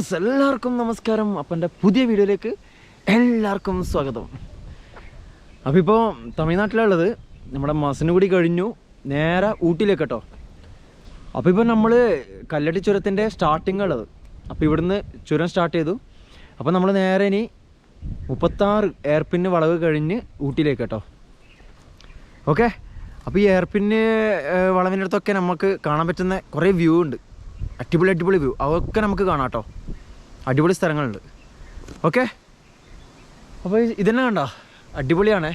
Friends എല്ലാവർക്കും നമസ്കാരം. അപ്പം എൻ്റെ പുതിയ വീഡിയോയിലേക്ക് എല്ലാവർക്കും സ്വാഗതം. അപ്പോൾ ഇപ്പോൾ തമിഴ്നാട്ടിലുള്ളത് നമ്മുടെ മസനഗുഡി കഴിഞ്ഞു നേരെ ഊട്ടിയിലേക്ക് കേട്ടോ. അപ്പോൾ ഇപ്പോൾ നമ്മൾ കല്ലടി ചുരത്തിൻ്റെ സ്റ്റാർട്ടിങ് ഉള്ളത്. അപ്പോൾ ഇവിടുന്ന് ചുരം സ്റ്റാർട്ട് ചെയ്തു. അപ്പോൾ നമ്മൾ നേരെ ഇനി 36 എയർപിന്ന് വളവ് കഴിഞ്ഞ് ഊട്ടിയിലേക്ക് കേട്ടോ. ഓക്കെ, അപ്പോൾ ഈ എയർപിന്ന് വളവിൻ്റെ അടുത്തൊക്കെ നമുക്ക് കാണാൻ പറ്റുന്ന കുറേ വ്യൂ ഉണ്ട്. അടിപൊളി വ്യൂ, അതൊക്കെ നമുക്ക് കാണാം കേട്ടോ. അടിപൊളി സ്ഥലങ്ങളുണ്ട്. ഓക്കെ, അപ്പോൾ ഇതന്നെ കണ്ടോ, അടിപൊളിയാണേ.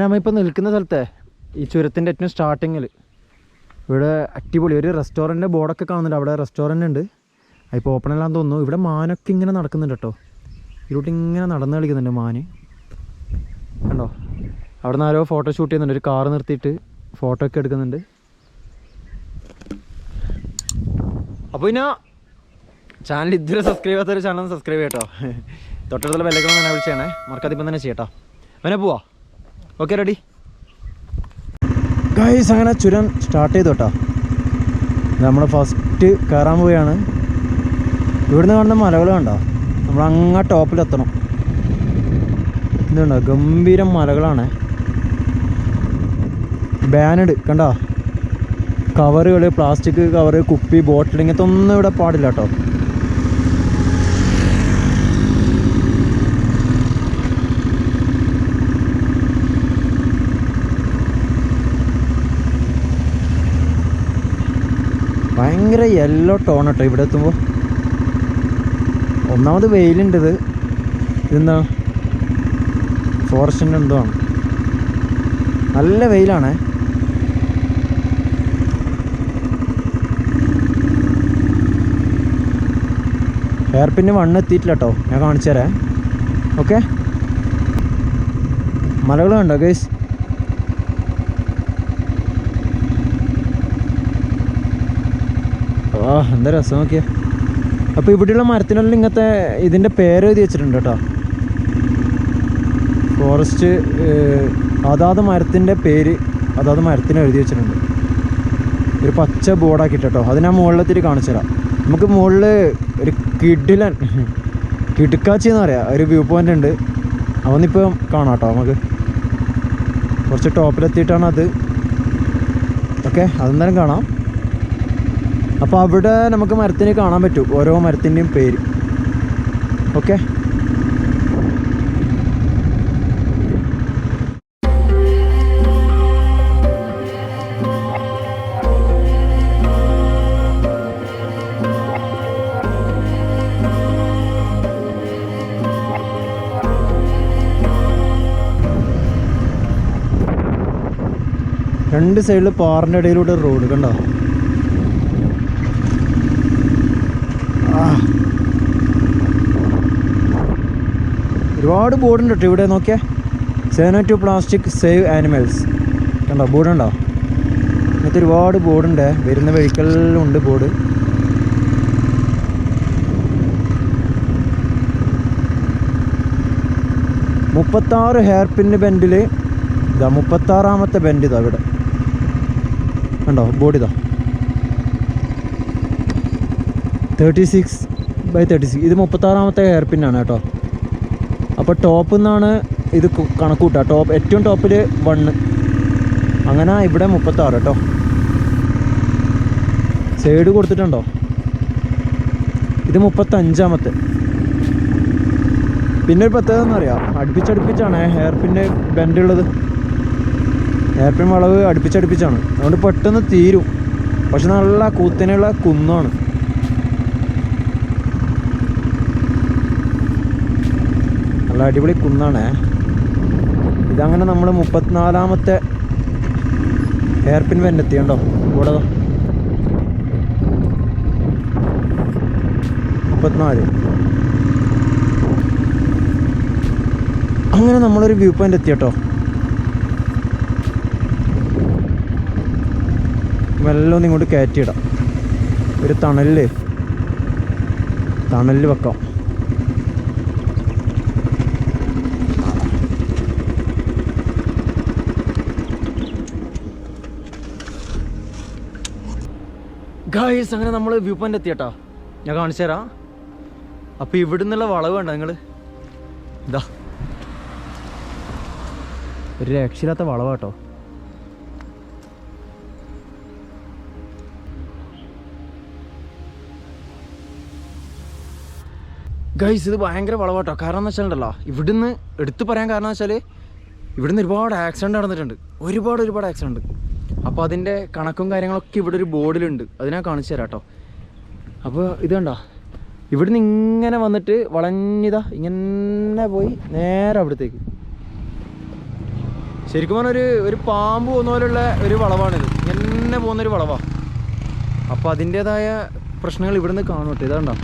നമ്മളിപ്പോൾ നിൽക്കുന്ന സ്ഥലത്തെ ഈ ചുരത്തിൻ്റെ ഏറ്റവും സ്റ്റാർട്ടിങ്ങിൽ ഇവിടെ അടിപൊളി ഒരു റെസ്റ്റോറൻറ്റ് ബോർഡൊക്കെ കാണുന്നുണ്ട്. അവിടെ റെസ്റ്റോറൻറ്റ് ഉണ്ട്, ഇപ്പോൾ ഓപ്പൺ അല്ലാന്ന് തോന്നുന്നു. ഇവിടെ മാനൊക്കെ ഇങ്ങനെ നടക്കുന്നുണ്ട് കേട്ടോ. ഇതിലോട്ട് ഇങ്ങനെ നടന്ന് കളിക്കുന്നുണ്ട് മാന് കണ്ടോ. അവിടെ നിന്ന് ആരോ ഫോട്ടോ ഷൂട്ട് ചെയ്യുന്നുണ്ട്. ഒരു കാറ് നിർത്തിയിട്ട് ഫോട്ടോ ഒക്കെ എടുക്കുന്നുണ്ട്. അപ്പോൾ പിന്നെ ചാനൽ ഇതുവരെ സബ്സ്ക്രൈബ് ചെയ്യാത്തൊരു ചാനൽ സബ്സ്ക്രൈബ് ചെയ്യട്ടോ. തൊട്ടടുത്തുള്ള ബെല്ലൈക്കൺ തന്നെ വിളിച്ചാണേ, മറക്കാതെ ഇപ്പം തന്നെ ചെയ്യട്ടോ. അവനെ പോവാ. Okay, ready guys. അങ്ങനെ ചുരം സ്റ്റാർട്ട് ചെയ്തു കേട്ടോ. നമ്മൾ ഫസ്റ്റ് കയറാൻ പോവുകയാണ്. ഇവിടുന്ന് കാണുന്ന മലകൾ കണ്ടോ, നമ്മളങ്ങ ടോപ്പിലെത്തണം. ഇതുണ്ടോ, ഗംഭീരം മലകളാണ്. ബാനഡ് കണ്ടോ, കവറുകൾ, പ്ലാസ്റ്റിക് കവറ്, കുപ്പി, ബോട്ടിൽ, ഇങ്ങനത്തെ ഒന്നും ഇവിടെ പാടില്ല കേട്ടോ. ഭയങ്കര യെല്ലോ ടോൺ കേട്ടോ ഇവിടെ എത്തുമ്പോൾ. ഒന്നാമത് വെയിലുണ്ട്. ഇതെന്താ ഫോറസ്റ്റിൻ്റെ എന്തോ ആണ്, നല്ല വെയിലാണേ. ഹെയർപിന്ന് 1 എത്തിയിട്ടില്ല കേട്ടോ, ഞാൻ കാണിച്ചു തരാം. ഓക്കെ, മലകൾ കണ്ടോ ഗൈസ്. എന്താ രസം നോക്കിയാ. അപ്പോൾ ഇവിടെയുള്ള മരത്തിനെല്ലാം ഇങ്ങനത്തെ ഇതിൻ്റെ പേര് എഴുതി വെച്ചിട്ടുണ്ട് കേട്ടോ. ഫോറസ്റ്റ് അതാത് മരത്തിൻ്റെ പേര് അതാത് മരത്തിന് എഴുതി വെച്ചിട്ടുണ്ട്. ഒരു പച്ച ബോർഡാക്കിയിട്ട് കേട്ടോ. അത് ഞാൻ മുകളിലെത്തിയിട്ട് കാണിച്ചു തരാം. നമുക്ക് മുകളിൽ ഒരു കിടുക്കാച്ചി എന്ന് പറയാം, ഒരു വ്യൂ പോയിൻ്റ് ഉണ്ട്. അവന്നിപ്പോൾ കാണാം കേട്ടോ. നമുക്ക് കുറച്ച് ടോപ്പിലെത്തിയിട്ടാണ് അത്. ഓക്കെ, അതെന്തായാലും കാണാം. അപ്പോൾ അവിടെ നമുക്ക് മരത്തിന് കാണാൻ പറ്റും, ഓരോ മരത്തിൻ്റെയും പേര്. ഓക്കെ, രണ്ട് സൈഡിൽ പാറിൻ്റെ ഇടയിലൂടെ റോഡ് കണ്ടോ. ഒരുപാട് ബോർഡുണ്ട് കേട്ടോ ഇവിടെ. നോക്കിയേ, സേനോ ടു പ്ലാസ്റ്റിക് സേവ് ആനിമൽസ് കണ്ടോ, ബോർഡുണ്ടോ. ഇങ്ങനത്തെ ഒരുപാട് ബോർഡുണ്ട്. വരുന്ന വെഹിക്കലിലുണ്ട് ബോർഡ്. മുപ്പത്താറ് ഹെയർ പിന്ന് ബെൻഡിൽ ഇതാ 36ാമത്തെ ബെൻഡ് ഇതാ ഇവിടെ കണ്ടോ, ബോർഡ് ഇതാ 36/36. ഇത് 36ാമത്തെ ഹെയർ പിന്നാണ് കേട്ടോ. അപ്പോൾ ടോപ്പിൽ നിന്നാണ് ഇത് കണക്ക് കൂട്ടുക. ഏറ്റവും ടോപ്പിൽ 1, അങ്ങനെ ഇവിടെ 36 കേട്ടോ. സൈഡ് കൊടുത്തിട്ടുണ്ടോ. ഇത് 35ാമത്തെ. പിന്നെ ഒരു പ്രത്യേകത എന്നറിയാം, അടുപ്പിച്ചടുപ്പിച്ചാണ് ഹെയർ പിന്ന് ബെൻഡുള്ളത്. ഹെയർ പിൻ വളവ് അടുപ്പിച്ചടുപ്പിച്ചാണ്, അതുകൊണ്ട് പെട്ടെന്ന് തീരും. പക്ഷെ നല്ല കൂത്തിനുള്ള കുന്നാണ്. നല്ല അടിപൊളി കുന്നാണ്. ഇതങ്ങനെ നമ്മൾ 34ാമത്തെ ഹെയർ പിൻ ബെൻഡ് എത്തിയുണ്ടോ. ഇവിടെ 34. അങ്ങനെ നമ്മളൊരു വ്യൂ പോയിൻ്റ് എത്തി കേട്ടോ. മെല്ലെ ഒന്ന് ഇങ്ങോട്ട് കയറ്റിയിടാം. ഒരു തണലിൽ വെക്കാം. ഗായ്സ് അങ്ങനെ നമ്മൾ വ്യൂ പോയിന്റ് എത്തിയട്ടോ. ഞാൻ കാണിച്ചു തരാം. അപ്പോൾ ഇവിടെ നിന്നുള്ള വളവ് വേണ്ട നിങ്ങൾ ഇതാ, ഒരു രക്ഷയില്ലാത്ത വളവാട്ടോ. ഗൈസ് ഇത് ഭയങ്കര വളവാട്ടോ. കാരണം എന്ന് വെച്ചാലുണ്ടല്ലോ, ഇവിടുന്ന് എടുത്തു പറയാൻ കാരണം എന്ന് വെച്ചാൽ ഇവിടുന്ന് ഒരുപാട് ആക്സിഡൻറ്റ് നടന്നിട്ടുണ്ട്, ഒരുപാട് ആക്സിഡൻറ്റ്. അപ്പോൾ അതിൻ്റെ കണക്കും കാര്യങ്ങളൊക്കെ ഇവിടെ ഒരു ബോർഡിലുണ്ട്, അത് ഞാൻ കാണിച്ചു തരാം കേട്ടോ. അപ്പോൾ ഇത് കണ്ടോ, ഇവിടുന്ന് ഇങ്ങനെ വന്നിട്ട് വളഞ്ഞിതാ ഇങ്ങനെ പോയി നേരെ അവിടത്തേക്ക്. ശരിക്കും പറഞ്ഞാൽ ഒരു പാമ്പ് പോകുന്ന പോലുള്ള ഒരു വളവാണിത്, ഇങ്ങനെ പോകുന്നൊരു വളവാണ്. അപ്പോൾ അതിൻ്റേതായ പ്രശ്നങ്ങൾ ഇവിടുന്ന് കാണും. ഇതാണ്ടോ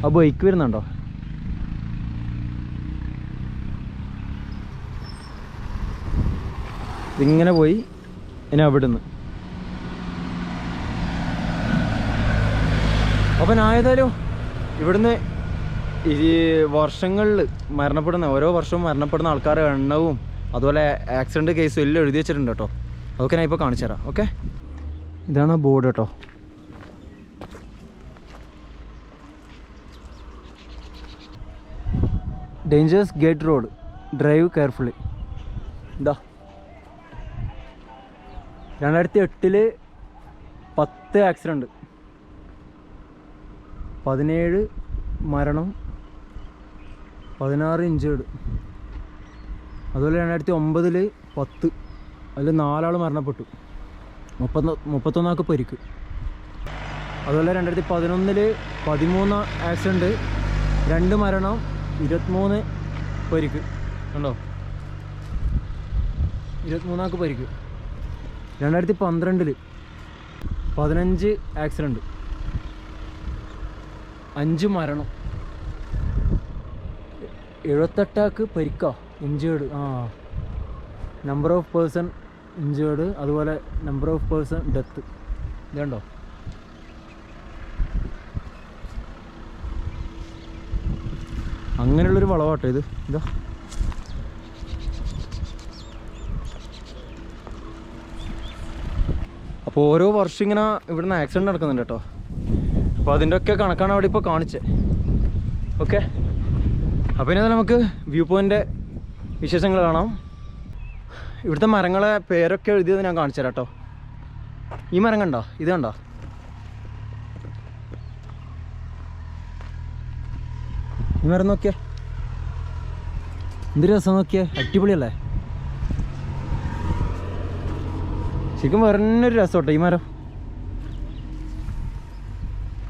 ആ ബൈക്ക് വരുന്നുണ്ടോ, ഇതിങ്ങനെ പോയി ഇനി അവിടുന്ന്. അപ്പം ആയതായാലും ഇവിടുന്ന് ഈ വർഷങ്ങളിൽ ഓരോ വർഷവും മരണപ്പെടുന്ന ആൾക്കാരുടെ എണ്ണവും അതുപോലെ ആക്സിഡൻറ്റ് കേസും എല്ലാം എഴുതി വെച്ചിട്ടുണ്ട് കേട്ടോ. അതൊക്കെ ഞാൻ ഇപ്പോൾ കാണിച്ചു തരാം. ഓക്കെ, ഇതാണ് ബോർഡ് കേട്ടോ. Dangers gate road, drive carefully. എന്താ 2008 10 ആക്സിഡൻറ്റ്, 17 മരണം, 16 ഇഞ്ചേർഡ്. അതുപോലെ 2009 10, അതിൽ 4 ആൾ മരണപ്പെട്ടു, 31 ആൾക്ക് പരിക്ക്. അതുപോലെ 2011 13 ആക്സിഡൻറ്റ്, 2 മരണം, 23 പരിക്ക്. കണ്ടോ, 23 ആൾക്ക് പരിക്ക്. 2012 15 ആക്സിഡൻറ്റ്, 5 മരണം, 78 ആൾക്ക് പരിക്കാ, injured. Number of person injured, അതുപോലെ നമ്പർ ഓഫ് പേഴ്സൺ ഡെത്ത്. ഇതുണ്ടോ, അങ്ങനെയുള്ളൊരു വളവാട്ടോ ഇത്. ഇതാ അപ്പോൾ ഓരോ വർഷം ഇങ്ങനെ ഇവിടുന്ന് ആക്സിഡൻറ്റ് നടക്കുന്നുണ്ട് കേട്ടോ. അപ്പോൾ അതിൻ്റെ ഒക്കെ കണക്കാണ് അവിടെ ഇപ്പോൾ കാണിച്ചത്. ഓക്കെ, അപ്പോൾ ഇനി നമുക്ക് വ്യൂ പോയിൻ്റ് വിശേഷങ്ങൾ കാണാം. ഇവിടുത്തെ മരങ്ങളെ പേരൊക്കെ എഴുതിയത് ഞാൻ കാണിച്ചു തരാം കേട്ടോ. ഈ മരം കണ്ടോ, ഇത് കണ്ടോ, ഈ മരം നോക്കിയേ, എന്ത് രസം നോക്കിയേ, അടിപൊളിയല്ലേ. ശരിക്കും പറഞ്ഞൊരു രസം കേട്ടോ ഈ മരം.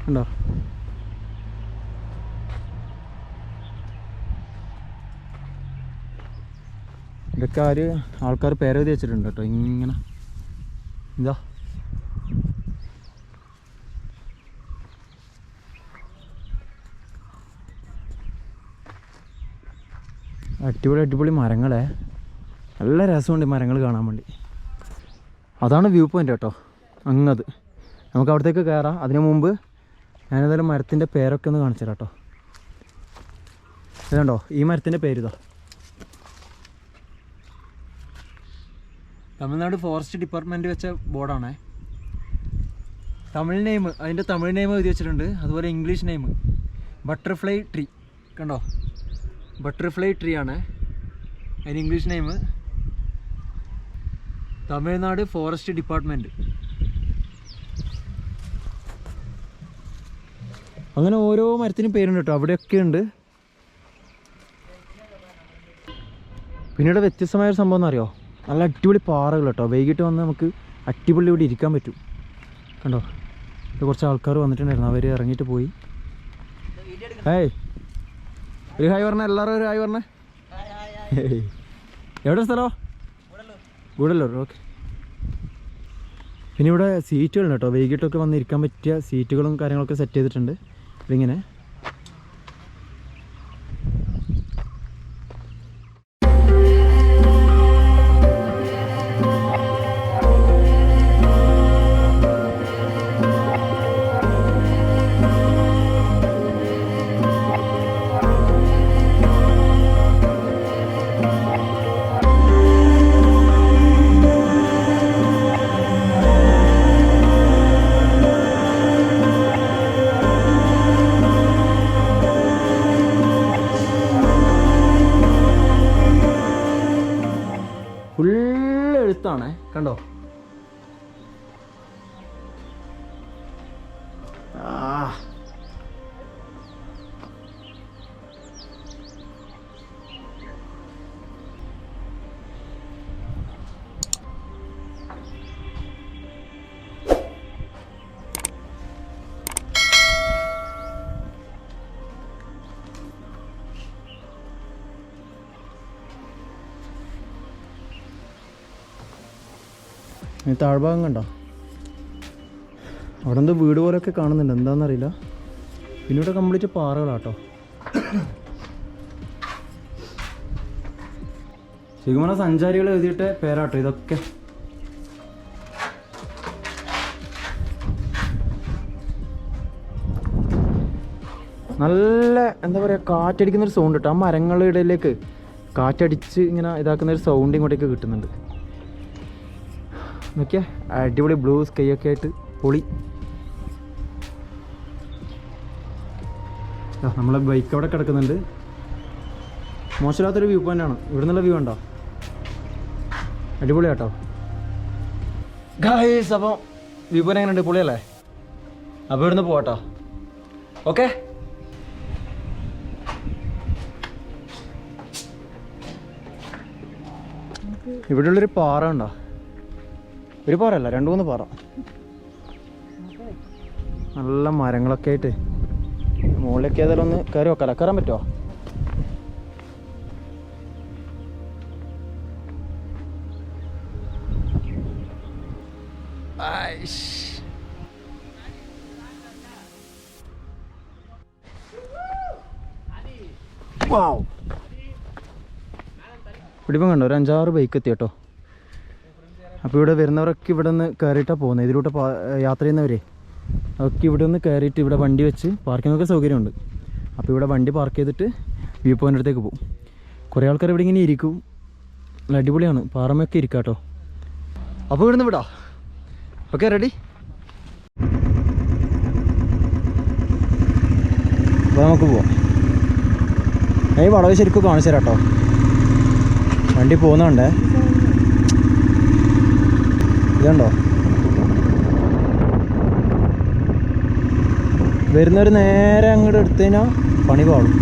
ഉണ്ടോ, ഇതൊക്കെ ആൾക്കാർ പേരെഴുതി വെച്ചിട്ടുണ്ട് കേട്ടോ. ഇങ്ങനെ ഇതാ, അടിപൊളി മരങ്ങളെ, നല്ല രസമുണ്ട് മരങ്ങൾ കാണാൻ വേണ്ടി. അതാണ് വ്യൂ പോയിൻ്റ് കേട്ടോ. അങ്ങത് നമുക്ക് അവിടത്തേക്ക് കയറാം. അതിനു മുമ്പ് ഞാനേതായാലും മരത്തിൻ്റെ പേരൊക്കെ ഒന്ന് കാണിച്ചു തരാം കേട്ടോ. ഇതുണ്ടോ, ഈ മരത്തിൻ്റെ പേരിതാ, തമിഴ്നാട് ഫോറസ്റ്റ് ഡിപ്പാർട്ട്മെൻറ്റ് വെച്ച ബോർഡാണേ. തമിഴ് നെയിം, അതിൻ്റെ തമിഴ് നെയിം എഴുതി വെച്ചിട്ടുണ്ട്, അതുപോലെ ഇംഗ്ലീഷ് നെയിം ബട്ടർഫ്ലൈ ട്രീ. കണ്ടോ, ബട്ടർഫ്ലൈ ട്രീ ആണ് അതിന് English name. Tamil Nadu forest department. അങ്ങനെ ഓരോ മരത്തിനും പേരുണ്ട് കേട്ടോ, അവിടെയൊക്കെ ഉണ്ട്. പിന്നീട് വ്യത്യസ്തമായൊരു സംഭവം എന്നറിയോ, നല്ല അടിപൊളി പാറകൾ കേട്ടോ. വൈകിട്ട് വന്ന് നമുക്ക് അടിപൊളി ഇവിടെ ഇരിക്കാൻ പറ്റും. കണ്ടോ, ഇത് കുറച്ച് ആൾക്കാർ വന്നിട്ടുണ്ടായിരുന്നു, അവർ ഇറങ്ങിയിട്ട് പോയി. ഏയ് ഒരു ഹായ് പറഞ്ഞ, എല്ലാവരും ഒരു ഹായ് പറഞ്ഞേ. എവിടെ സ്ഥലമോ? ഗൂഡല്ലൂർ. ഓക്കെ, പിന്നെ ഇവിടെ സീറ്റുകളുണ്ട് കേട്ടോ, വൈകിട്ടൊക്കെ വന്ന് ഇരിക്കാൻ പറ്റിയ സീറ്റുകളും കാര്യങ്ങളൊക്കെ സെറ്റ് ചെയ്തിട്ടുണ്ട്. ഇതിങ്ങനെ കണ്ടോ? താഴ്ഭാഗം കണ്ടോ? അവിടെ എന്തോ വീട് പോലെയൊക്കെ കാണുന്നുണ്ട്, എന്താണെന്നറിയില്ല. പിന്നെ ഇവിടെ കംപ്ലീറ്റ് പാറകളാട്ടോ. ശരിക്കും പറഞ്ഞാൽ സഞ്ചാരികൾ എഴുതിയിട്ട് പേരാട്ടോ ഇതൊക്കെ. നല്ല എന്താ പറയുക, കാറ്റടിക്കുന്നൊരു സൗണ്ട് കേട്ടോ. ആ മരങ്ങളുടെ ഇടയിലേക്ക് കാറ്റടിച്ച് ഇങ്ങനെ ഇതാക്കുന്നൊരു സൗണ്ട് ഇങ്ങോട്ടേക്ക് കിട്ടുന്നുണ്ട്. നോക്കിയാ അടിപൊളി ബ്ലൂ സ്കൈ ഒക്കെ ആയിട്ട് പൊളി. നമ്മളെ ബൈക്ക് അവിടെ കിടക്കുന്നുണ്ട്. മോശമില്ലാത്തൊരു വ്യൂ പോയിൻ്റ് ആണ്. ഇവിടെ നിന്നുള്ള വ്യൂ ഉണ്ടോ? അടിപൊളിയാട്ടോ ഗായ്സ്. അപ്പോൾ വ്യൂ പോയിൻ്റ് എങ്ങനെയുണ്ട്? പൊളിയല്ലേ? അപ്പോൾ ഇവിടുന്ന് പോവാട്ടോ. ഓക്കെ, ഇവിടെയുള്ളൊരു പാറ ഉണ്ടോ? ഒരു പാറയല്ല, 2-3 പാറ. നല്ല മരങ്ങളൊക്കെ ആയിട്ട് മുകളിലൊക്കെ ഏതായാലും ഒന്ന് കയറി വെക്കാല. കയറാൻ പറ്റുമോ? ഇവിടിപ്പം കണ്ടോ, ഒരു 5-6 ബൈക്ക് എത്തി കേട്ടോ. അപ്പോൾ ഇവിടെ വരുന്നവരൊക്കെ ഇവിടെ നിന്ന് കയറിയിട്ടാണ് പോകുന്നത്. ഇതിലൂടെ യാത്ര ചെയ്യുന്നവരെ അതൊക്കെ ഇവിടെ ഒന്ന് കയറിയിട്ട് ഇവിടെ വണ്ടി വെച്ച് പാർക്കിങ്ങൊക്കെ സൗകര്യമുണ്ട്. അപ്പോൾ ഇവിടെ വണ്ടി പാർക്ക് ചെയ്തിട്ട് വ്യൂ പോയിൻ്റ് അടുത്തേക്ക് പോകും. കുറേ ആൾക്കാർ ഇവിടെ ഇങ്ങനെ ഇരിക്കും. നല്ല അടിപൊളിയാണ്, പാറമൊക്കെ ഇരിക്കാം കേട്ടോ. അപ്പോൾ ഇവിടുന്ന് വിടാം. Okay, ready? അപ്പോൾ നമുക്ക് പോവാം. ഈ വളവ് ശരിക്കും കാണിച്ചു തരാം കേട്ടോ. വണ്ടി പോകുന്നുണ്ടേ, ഇതുണ്ടോ? വരുന്നവർ നേരെ അങ്ങോട്ട് എടുത്തു കഴിഞ്ഞാൽ പണി പാടും.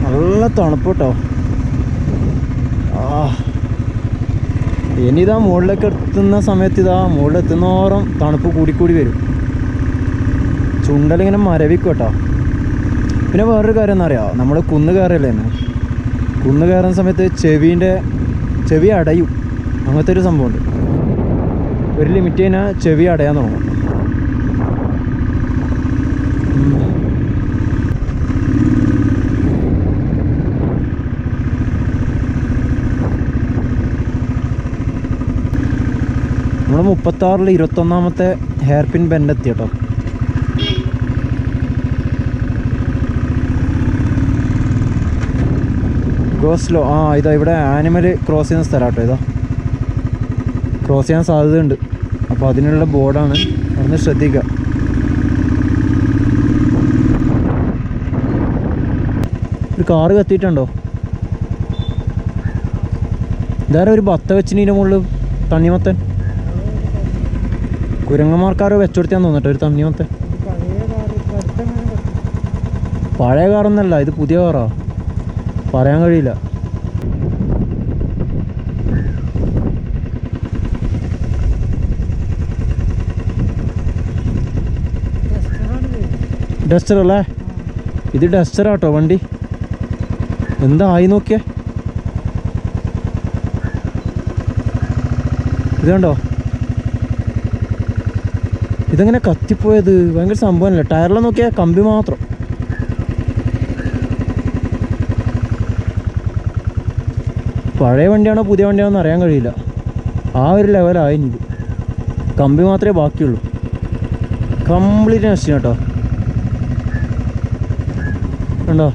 നല്ല തണുപ്പ് കേട്ടോ. ഇനി ഇതാ മുകളിലേക്ക് എത്തുന്ന സമയത്ത് ഇതാ മുകളിലെത്തുന്നോറും തണുപ്പ് കൂടിക്കൂടി വരും. ചുണ്ടലിങ്ങനെ മരവിക്കും കേട്ടോ. പിന്നെ വേറൊരു കാര്യം എന്താ അറിയാമോ, നമ്മൾ കുന്ന് കയറിയല്ലേ തന്നെ, കുന്ന് കയറുന്ന സമയത്ത് ചെവി അടയും. അങ്ങനത്തെ ഒരു സംഭവമുണ്ട്. ഒരു ലിമിറ്റ് കഴിഞ്ഞാൽ ചെവി അടയാൻ തുടങ്ങും. നമ്മൾ 36-ൽ 21-ാമത്തെ ഹെയർ പിൻ ബെൻഡ് എത്തി കേട്ടോ. ഗോസ്ലോ ഇതാ ഇവിടെ ആനിമൽ ക്രോസ് ചെയ്യുന്ന സ്ഥലം കേട്ടോ. ഇതാ ക്രോസ് ചെയ്യാൻ സാധ്യതയുണ്ട്. അപ്പോൾ അതിനുള്ള ബോർഡാണ്, അതൊന്ന് ശ്രദ്ധിക്കുക. ഒരു കാറ് കത്തിയിട്ടുണ്ടോ? ഇതാരെ ഒരു ബത്ത വെച്ചിൻ്റെ മുകളിൽ തണ്ണിമത്തൻ. കുരങ്ങന്മാർക്കാരോ വെച്ചുകൊടുത്താന്ന് തോന്നിട്ടോ ഒരു തണ്ണിമത്തൻ. പഴയ കാറൊന്നല്ല, ഇത് പുതിയ കാറാ, പറയാൻ കഴിയില്ല. ഡസ്റ്റർ അല്ലേ? ഇത് ഡസ്റ്ററാട്ടോ വണ്ടി. എന്താ ആയി നോക്കിയേ, ഇത് കണ്ടോ? ഇതെങ്ങനെ കത്തിപ്പോയത്? ഭയങ്കര സംഭവമല്ലേ. ടയറിൽ നോക്കിയാൽ കമ്പി മാത്രം. പഴയ വണ്ടിയാണോ പുതിയ വണ്ടിയാണോ എന്ന് അറിയാൻ കഴിയില്ല. ആ ഒരു ലെവലായി. ഇത് കമ്പി മാത്രമേ ബാക്കിയുള്ളൂ. കംപ്ലീറ്റ് നശിച്ചു കേട്ടോ. കണ്ടോ?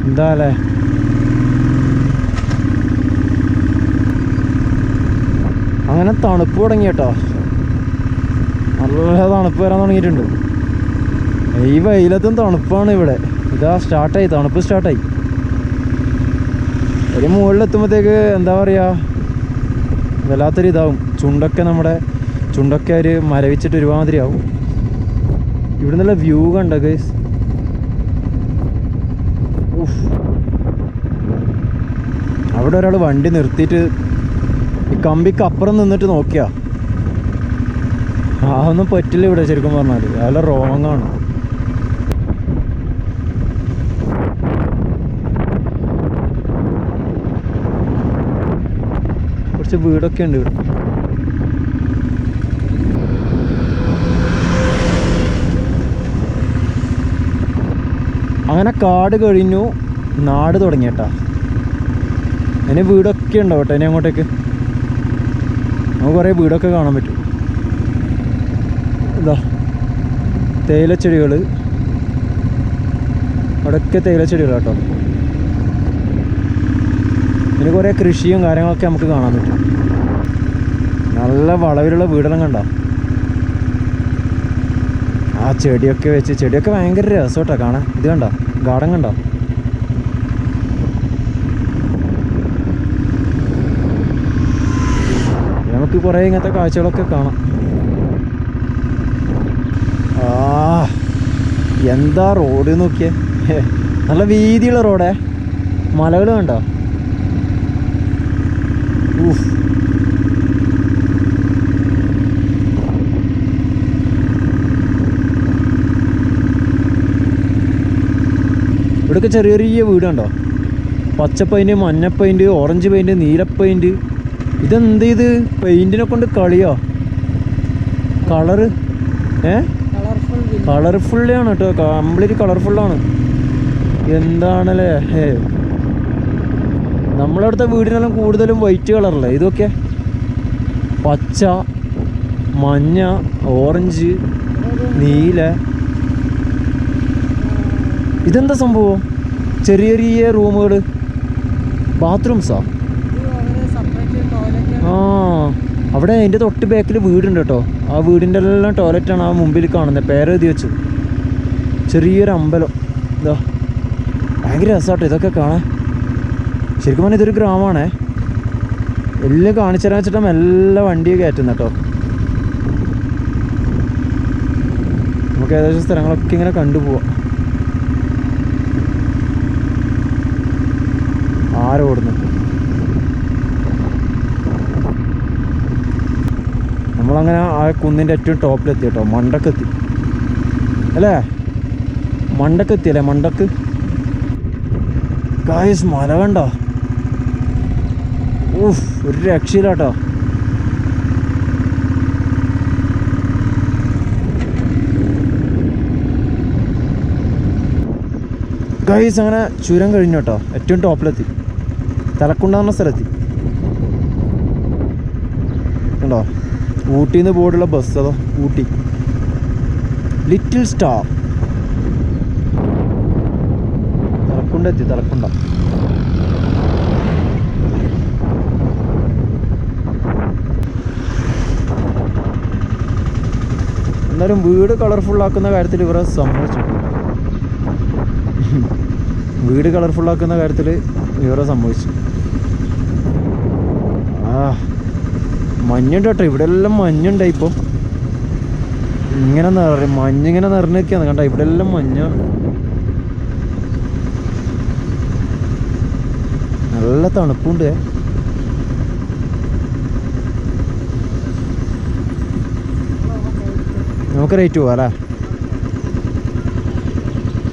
എന്താ അല്ലേ? അങ്ങനെ തണുപ്പ് തുടങ്ങി കേട്ടോ. നല്ല തണുപ്പ് വരാൻ തുടങ്ങിയിട്ടുണ്ട്. ഈ വെയിലത്തും തണുപ്പാണ് ഇവിടെ. ഇതാ സ്റ്റാർട്ടായി, തണുപ്പ് സ്റ്റാർട്ടായി. ഒരു മുകളിലെത്തുമ്പോഴത്തേക്ക് എന്താ പറയുക, വല്ലാത്തൊരു ഇതാവും. ചുണ്ടൊക്കെ ഒരു മരവിച്ചിട്ട് ഒരുമാതിരി ആവും. ഇവിടെ നിന്നുള്ള വ്യൂ കണ്ടോ ഗൈസ്. അവിടെ ഒരാൾ വണ്ടി നിർത്തിയിട്ട് ഈ കമ്പിക്ക് അപ്പുറം നിന്നിട്ട് നോക്കിയാ ഒന്നും പറ്റില്ല ഇവിടെ. ശരിക്കും പറഞ്ഞാൽ നല്ല റോങ് ആണ്. കുറച്ച് വീടൊക്കെ ഉണ്ട് ഇവിടെ. അങ്ങനെ കാട് കഴിഞ്ഞു, നാട് തുടങ്ങിയേട്ടാ. ഇനി വീടൊക്കെ ഉണ്ടാവും കേട്ടോ. ഇനി അങ്ങോട്ടേക്ക് നമുക്ക് കുറേ വീടൊക്കെ കാണാൻ പറ്റും. ഇതാ തേയിലച്ചെടികൾ, അവിടെയൊക്കെ തേയിലച്ചെടികൾ കേട്ടോ. ഇനി കുറേ കൃഷിയും കാര്യങ്ങളൊക്കെ നമുക്ക് കാണാൻ പറ്റും. നല്ല വളവിലുള്ള വീടെല്ലാം കണ്ടോ. ആ ചെടിയൊക്കെ വെച്ച്, ചെടിയൊക്കെ ഭയങ്കര രസമായിട്ടാ കാണാൻ. ഇത് കണ്ടോ, ഗാർഡൻ കണ്ടോ. നമുക്ക് കുറേ ഇങ്ങനത്തെ കാഴ്ചകളൊക്കെ കാണാം. എന്താ റോഡ് നോക്കിയേ, നല്ല വീതിയുള്ള റോഡേ. മലകൾ കണ്ടോ. ഇവിടെയൊക്കെ ചെറിയ ചെറിയ വീട് കണ്ടോ. പച്ച പെയിൻറ്റ്, മഞ്ഞ പെയിൻറ്റ്, ഓറഞ്ച് പെയിൻറ്റ്, നീല പെയിൻറ്റ്. ഇതെന്ത് ഇത് പെയിൻറ്റിനെ കൊണ്ട് കളിയോ. കളറ് കളർഫുള്ളാണ് കേട്ടോ, കംപ്ലീറ്റ് കളർഫുള്ളാണ്. എന്താണല്ലേ. നമ്മളവിടുത്തെ വീടിനെല്ലാം കൂടുതലും വൈറ്റ് കളറല്ലേ. ഇതൊക്കെ പച്ച, മഞ്ഞ, ഓറഞ്ച്, നീല. ഇതെന്താ സംഭവം. ചെറിയ ചെറിയ റൂമുകൾ, ബാത്റൂംസാ. അവിടെ അതിൻ്റെ തൊട്ട് ബാക്കിൽ വീടുണ്ട് കേട്ടോ. ആ വീടിൻ്റെ എല്ലാം ടോയ്ലറ്റാണ് ആ മുമ്പിൽ കാണുന്നത്. പേരെഴുതി വെച്ചു. ചെറിയൊരു അമ്പലം. ഇതാ ഭയങ്കര രസമാട്ടോ ഇതൊക്കെ കാണാൻ. ശരിക്കും പറഞ്ഞാൽ ഇതൊരു ഗ്രാമമാണേ. എല്ലാം കാണിച്ചു തരാൻ വെച്ചിട്ടും എല്ലാ വണ്ടിയും കയറ്റുന്ന കേട്ടോ. നമുക്ക് ഏകദേശം സ്ഥലങ്ങളൊക്കെ ഇങ്ങനെ കണ്ടുപോവാം. ആരോടുന്നു നമ്മളങ്ങനെ ആ കുന്നിൻ്റെ ഏറ്റവും ടോപ്പിലെത്തി കേട്ടോ. മണ്ടക്കെത്തി അല്ലേ, മണ്ടക്കെത്തിയല്ലേ, മണ്ടക്ക്. ഗായ്സ് മല കണ്ടോ. ഒരു രക്ഷയില്ല കേട്ടോ. ഗായ്സ് അങ്ങനെ ചുരം കഴിഞ്ഞു കേട്ടോ. ഏറ്റവും ടോപ്പിലെത്തി, തലക്കുണ്ടാകുന്ന സ്ഥലത്തി കണ്ടോ. ഊട്ടിയിൽ നിന്ന് ബോർഡുള്ള ബസ്. അതോ ഊട്ടി ലിറ്റിൽ സ്റ്റാർ. തലക്കുണ്ടെത്തി, തലക്കുണ്ട. എന്നാലും വീട് കളർഫുള്ളാക്കുന്ന കാര്യത്തിൽ ഇവരെ സമ്മതിച്ചു. വീട് കളർഫുള്ളാക്കുന്ന കാര്യത്തിൽ ഇവരെ സമ്മതിച്ചു. മഞ്ഞുണ്ട് കേട്ടോ. ഇവിടെ എല്ലാം മഞ്ഞുണ്ടായി ഇപ്പോൾ. ഇങ്ങനെ മഞ്ഞിങ്ങനെ നിറഞ്ഞൊക്കെയാണ് കണ്ടോ. ഇവിടെ എല്ലാം മഞ്ഞാണ്. നല്ല തണുപ്പുണ്ട്. നമുക്ക് റേറ്റ് പോവാം അല്ലേ.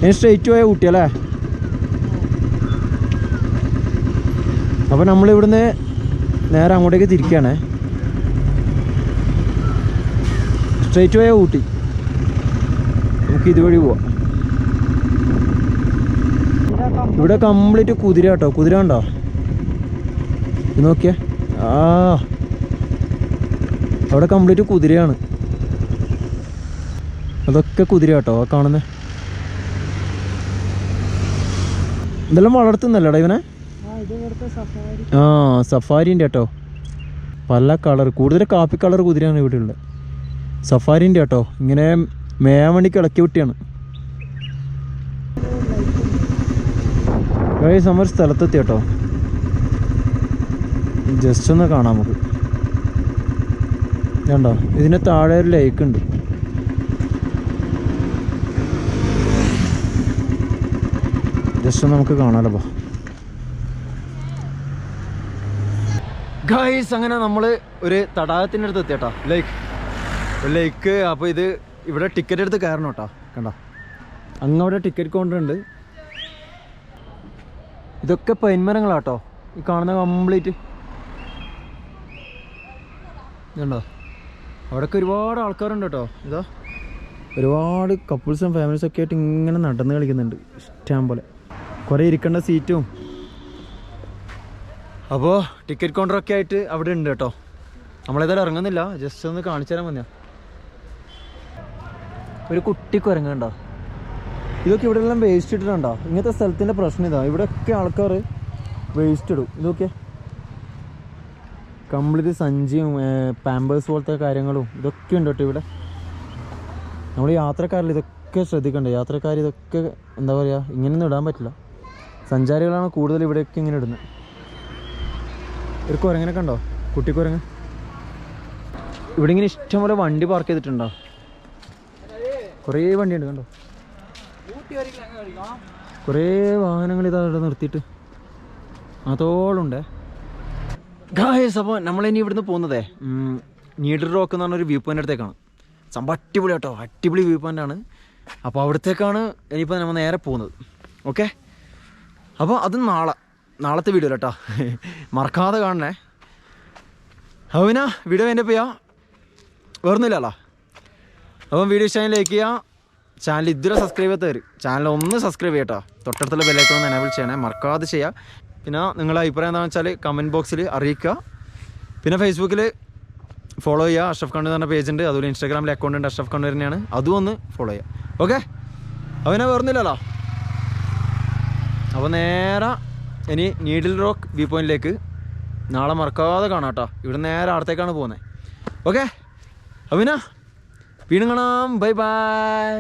ഇനി സ്ട്രേറ്റ് പോയാൽ ഊട്ടിയല്ലേ. അപ്പോൾ നമ്മളിവിടുന്ന് നേരെ അങ്ങോട്ടേക്ക് തിരിക്കുകയാണേ. സ്ട്രേറ്റ് പോയാൽ ഊട്ടി. നമുക്ക് ഇതുവഴി പോവാം. ഇവിടെ കംപ്ലീറ്റ് കുതിര കേട്ടോ. കുതിര ഉണ്ടോ ഇത് നോക്കിയേ. അവിടെ കംപ്ലീറ്റ് കുതിരയാണ്. അതൊക്കെ കുതിര കേട്ടോ കാണുന്നത്. ഇതെല്ലാം വളർത്തുന്നല്ലേടാ ഇവനെ. സഫാരിൻ്റെ കേട്ടോ. പല കളർ, കൂടുതൽ കാപ്പി കളർ കുതിരയാണ് ഇവിടെ ഉള്ളത്. സഫാരിൻ്റെ കേട്ടോ, ഇങ്ങനെ മേയാൻ വേണ്ടിക്ക് ഇളക്കി വിട്ടിയാണ്. നമ്മൾ സ്ഥലത്തെത്തി കേട്ടോ, ജസ്റ്റ് ഒന്ന് കാണാം നമുക്ക്. കണ്ടോ, ഇതിന് താഴെ ഒരു ലേക്ക് ഉണ്ട്. ജസ്റ്റ് ഒന്ന് നമുക്ക് കാണാമല്ലോ. ഗൈസ്, അങ്ങനെ നമ്മൾ ഒരു തടാകത്തിൻ്റെ അടുത്ത് എത്തി കേട്ടോ, ലേക്ക്. അപ്പോൾ ഇത് ഇവിടെ ടിക്കറ്റ് എടുത്ത് കയറണം കേട്ടോ. കണ്ടോ, അങ്ങവിടെ ടിക്കറ്റ് കൗണ്ടർ ഉണ്ട്. ഇതൊക്കെ പൈൻമരങ്ങളാട്ടോ ഈ കാണുന്ന കംപ്ലീറ്റ്. ഇതുണ്ടോ, അവിടെയൊക്കെ ഒരുപാട് ആൾക്കാരുണ്ട് കേട്ടോ. ഇതാ ഒരുപാട് കപ്പിൾസും ഫാമിലീസൊക്കെ ആയിട്ട് ഇങ്ങനെ നടന്ന് കളിക്കുന്നുണ്ട് ഇഷ്ടം പോലെ. കുറേ ഇരിക്കേണ്ട സീറ്റും. അപ്പോൾ ടിക്കറ്റ് കൗണ്ടറൊക്കെ ആയിട്ട് അവിടെ ഉണ്ട് കേട്ടോ. നമ്മളേതായാലും ഇറങ്ങുന്നില്ല, ജസ്റ്റ് ഒന്ന് കാണിച്ചു തരാൻ മതിയാ. ഒരു കുട്ടി കുരങ്ങുണ്ടോ. ഇതൊക്കെ ഇവിടെ എല്ലാം വേസ്റ്റ് ഇട്ടിട്ടുണ്ടോ. ഇങ്ങനത്തെ സ്ഥലത്തിൻ്റെ പ്രശ്നം ഇതാ, ഇവിടെയൊക്കെ ആൾക്കാർ വേസ്റ്റ് ഇടും. ഇതൊക്കെ കംപ്ലീറ്റ് സഞ്ചിയും പാമ്പേഴ്സ് പോലത്തെ കാര്യങ്ങളും ഇതൊക്കെ ഉണ്ട് കേട്ടോ ഇവിടെ. നമ്മൾ യാത്രക്കാരിൽ ഇതൊക്കെ ശ്രദ്ധിക്കണ്ടേ. യാത്രക്കാർ ഇതൊക്കെ എന്താ പറയുക, ഇങ്ങനെയൊന്നും ഇടാൻ പറ്റില്ല. സഞ്ചാരികളാണ് കൂടുതൽ ഇവിടെയൊക്കെ ഇങ്ങനെ ഇടുന്നത്. ഒരു കുരങ്ങനെ കണ്ടോ, കുട്ടിക്കുരങ്ങ്. ഇവിടെ ഇങ്ങനെ ഇഷ്ടംപോലെ വണ്ടി പാർക്ക് ചെയ്തിട്ടുണ്ടോ. കുറേ വണ്ടിയുണ്ട് കണ്ടോ, കുറേ വാഹനങ്ങൾ ഇതാ ഇവിടെ നിർത്തിയിട്ട് അതോളുണ്ടേ. ഗായ്സ്, അപ്പോൾ നമ്മളിനി ഇവിടുന്ന് പോകുന്നതേ നീഡിൽ റോക്ക് എന്ന് പറഞ്ഞൊരു വ്യൂ പോയിൻ്റ് അടുത്തേക്കാണ്. സംഭവം അടിപൊളി കേട്ടോ, അടിപൊളി വ്യൂ പോയിൻ്റ് ആണ്. അപ്പോൾ അവിടത്തേക്കാണ് ഇനിയിപ്പോൾ നമ്മൾ നേരെ പോകുന്നത്. ഓക്കെ, അപ്പോൾ അത് നാളത്തെ വീഡിയോ കേട്ടോ, മറക്കാതെ കാണണേ. അപ്പോൾ പിന്നെ വീഡിയോ എൻ്റെ ചെയ്യാം, വേറൊന്നുമില്ലല്ലോ. അപ്പം വീഡിയോ ഇഷ്ടമായി ലൈക്ക് ചെയ്യുക. ചാനൽ ഇതുവരെ സബ്സ്ക്രൈബ് ചെയ്യാത്തവർ ചാനൽ ഒന്ന് സബ്സ്ക്രൈബ് ചെയ്യട്ടോ. തൊട്ടടുത്തുള്ള ബെല്ലൈക്കൺ ഒന്ന് എനേബിൾ ചെയ്യണേ, മറക്കാതെ ചെയ്യുക. പിന്നെ നിങ്ങളുടെ അഭിപ്രായം എന്താണെന്ന് വെച്ചാൽ കമൻറ്റ് ബോക്സിൽ അറിയിക്കുക. പിന്നെ ഫേസ്ബുക്കിൽ ഫോളോ ചെയ്യുക, അഷ്റഫ് കണ്ണൂർ എന്ന് പറഞ്ഞ പേജുണ്ട്. അതുപോലെ ഇൻസ്റ്റാഗ്രാമിൽ അക്കൗണ്ട് ഉണ്ട്, അഷ്റഫ് കണ്ണൂർ തന്നെയാണ്, അതും ഒന്ന് ഫോളോ ചെയ്യുക. ഓക്കെ, അവനെ വേർന്നില്ലല്ലോ. അപ്പോൾ നേരെ ഇനി നീഡിൽ റോക്ക് വ്യൂ പോയിന്റിലേക്ക് നാളെ മറക്കാതെ കാണാം കേട്ടോ. ഇവിടെ നേരെ അടുത്തേക്കാണ് പോകുന്നത്. ഓക്കെ, അപ്പോൾ പിന്നെ വീണ്ടും കാണാം. Bye bye.